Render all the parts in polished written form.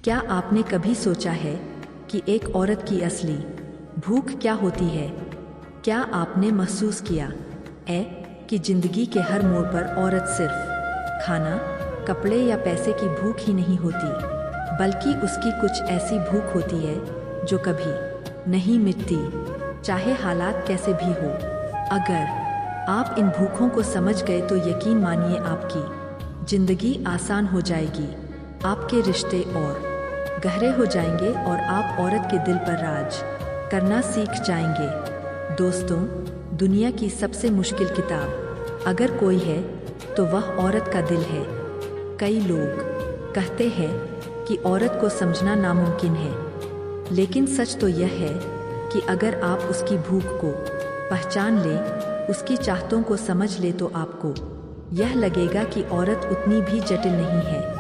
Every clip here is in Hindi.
क्या आपने कभी सोचा है कि एक औरत की असली भूख क्या होती है? क्या आपने महसूस किया है कि जिंदगी के हर मोड़ पर औरत सिर्फ खाना, कपड़े या पैसे की भूख ही नहीं होती, बल्कि उसकी कुछ ऐसी भूख होती है जो कभी नहीं मिटती, चाहे हालात कैसे भी हो। अगर आप इन भूखों को समझ गए तो यकीन मानिए आपकी जिंदगी आसान हो जाएगी, आपके रिश्ते और गहरे हो जाएंगे और आप औरत के दिल पर राज करना सीख जाएंगे। दोस्तों, दुनिया की सबसे मुश्किल किताब अगर कोई है तो वह औरत का दिल है। कई लोग कहते हैं कि औरत को समझना नामुमकिन है, लेकिन सच तो यह है कि अगर आप उसकी भूख को पहचान ले, उसकी चाहतों को समझ ले, तो आपको यह लगेगा कि औरत उतनी भी जटिल नहीं है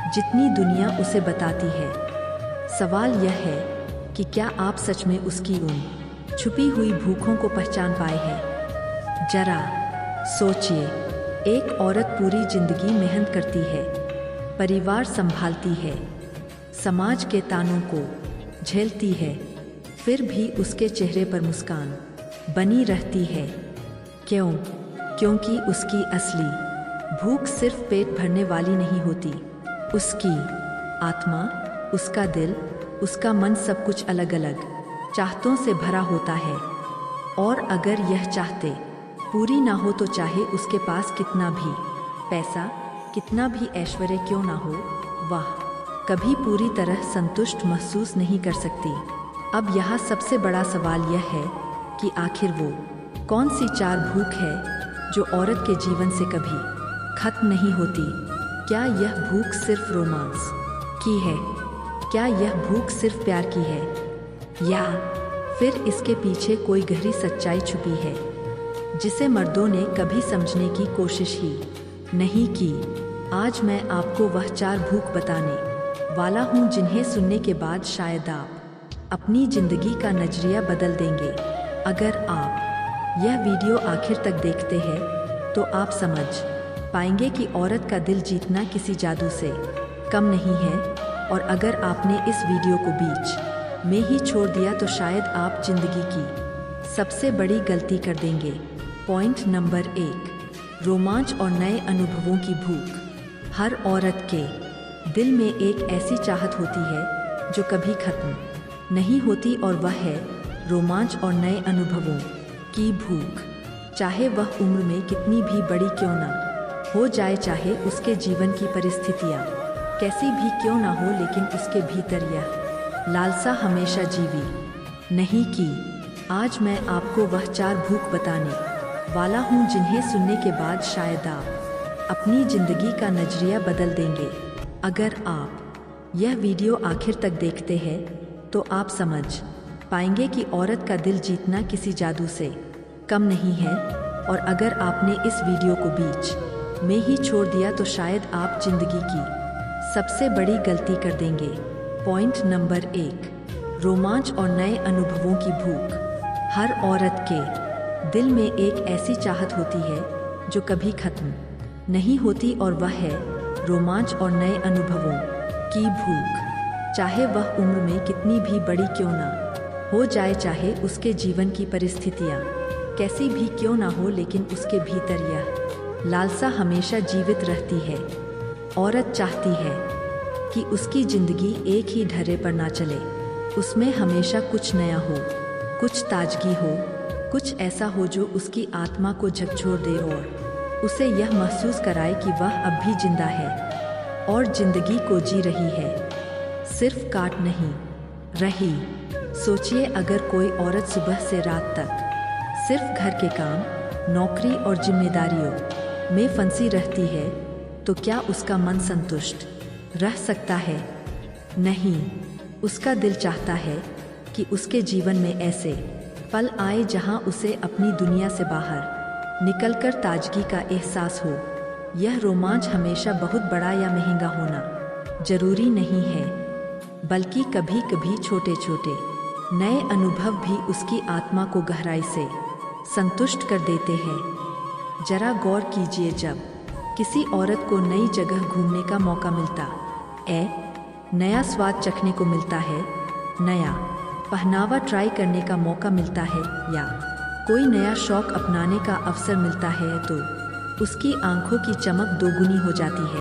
जितनी दुनिया उसे बताती है। सवाल यह है कि क्या आप सच में उसकी उन छुपी हुई भूखों को पहचान पाए हैं? जरा सोचिए, एक औरत पूरी जिंदगी मेहनत करती है, परिवार संभालती है, समाज के तानों को झेलती है, फिर भी उसके चेहरे पर मुस्कान बनी रहती है। क्यों? क्योंकि उसकी असली भूख सिर्फ पेट भरने वाली नहीं होती। उसकी आत्मा, उसका दिल, उसका मन, सब कुछ अलग अलग चाहतों से भरा होता है। और अगर यह चाहते पूरी ना हो तो चाहे उसके पास कितना भी पैसा, कितना भी ऐश्वर्य क्यों ना हो, वह कभी पूरी तरह संतुष्ट महसूस नहीं कर सकती। अब यहाँ सबसे बड़ा सवाल यह है कि आखिर वो कौन सी चार भूख है जो औरत के जीवन से कभी खत्म नहीं होती? क्या यह भूख सिर्फ रोमांस की है? क्या यह भूख सिर्फ प्यार की है? या फिर इसके पीछे कोई गहरी सच्चाई छुपी है जिसे मर्दों ने कभी समझने की कोशिश ही नहीं की? आज मैं आपको वह चार भूख बताने वाला हूँ जिन्हें सुनने के बाद शायद आप अपनी जिंदगी का नजरिया बदल देंगे। अगर आप यह वीडियो आखिर तक देखते हैं तो आप समझ पाएंगे कि औरत का दिल जीतना किसी जादू से कम नहीं है, और अगर आपने इस वीडियो को बीच में ही छोड़ दिया तो शायद आप जिंदगी की सबसे बड़ी गलती कर देंगे। पॉइंट नंबर 1, रोमांच और नए अनुभवों की भूख। हर औरत के दिल में एक ऐसी चाहत होती है जो कभी खत्म नहीं होती, और वह है रोमांच और नए अनुभवों की भूख। चाहे वह उम्र में कितनी भी बड़ी क्यों ना हो जाए, चाहे उसके जीवन की परिस्थितियाँ कैसी भी क्यों ना हो, लेकिन उसके भीतर यह लालसा हमेशा जीवी नहीं की। आज मैं आपको वह चार भूख बताने वाला हूँ जिन्हें सुनने के बाद शायद आप अपनी जिंदगी का नजरिया बदल देंगे। अगर आप यह वीडियो आखिर तक देखते हैं तो आप समझ पाएंगे कि औरत का दिल जीतना किसी जादू से कम नहीं है, और अगर आपने इस वीडियो को बीच में ही छोड़ दिया तो शायद आप जिंदगी की सबसे बड़ी गलती कर देंगे। पॉइंट नंबर 1, रोमांच और नए अनुभवों की भूख। हर औरत के दिल में एक ऐसी चाहत होती है जो कभी खत्म नहीं होती, और वह है रोमांच और नए अनुभवों की भूख। चाहे वह उम्र में कितनी भी बड़ी क्यों ना हो जाए, चाहे उसके जीवन की परिस्थितियाँ कैसी भी क्यों ना हो, लेकिन उसके भीतर यह लालसा हमेशा जीवित रहती है। औरत चाहती है कि उसकी जिंदगी एक ही ढर्रे पर ना चले, उसमें हमेशा कुछ नया हो, कुछ ताजगी हो, कुछ ऐसा हो जो उसकी आत्मा को झकझोर दे और उसे यह महसूस कराए कि वह अब भी जिंदा है और जिंदगी को जी रही है, सिर्फ काट नहीं रही। सोचिए, अगर कोई औरत सुबह से रात तक सिर्फ घर के काम, नौकरी और जिम्मेदारियों में फंसी रहती है तो क्या उसका मन संतुष्ट रह सकता है? नहीं। उसका दिल चाहता है कि उसके जीवन में ऐसे पल आए जहां उसे अपनी दुनिया से बाहर निकलकर ताजगी का एहसास हो। यह रोमांच हमेशा बहुत बड़ा या महंगा होना जरूरी नहीं है, बल्कि कभी कभी छोटे छोटे नए अनुभव भी उसकी आत्मा को गहराई से संतुष्ट कर देते हैं। जरा गौर कीजिए, जब किसी औरत को नई जगह घूमने का मौका मिलता है, नया स्वाद चखने को मिलता है, नया पहनावा ट्राई करने का मौका मिलता है या कोई नया शौक अपनाने का अवसर मिलता है तो उसकी आंखों की चमक दोगुनी हो जाती है।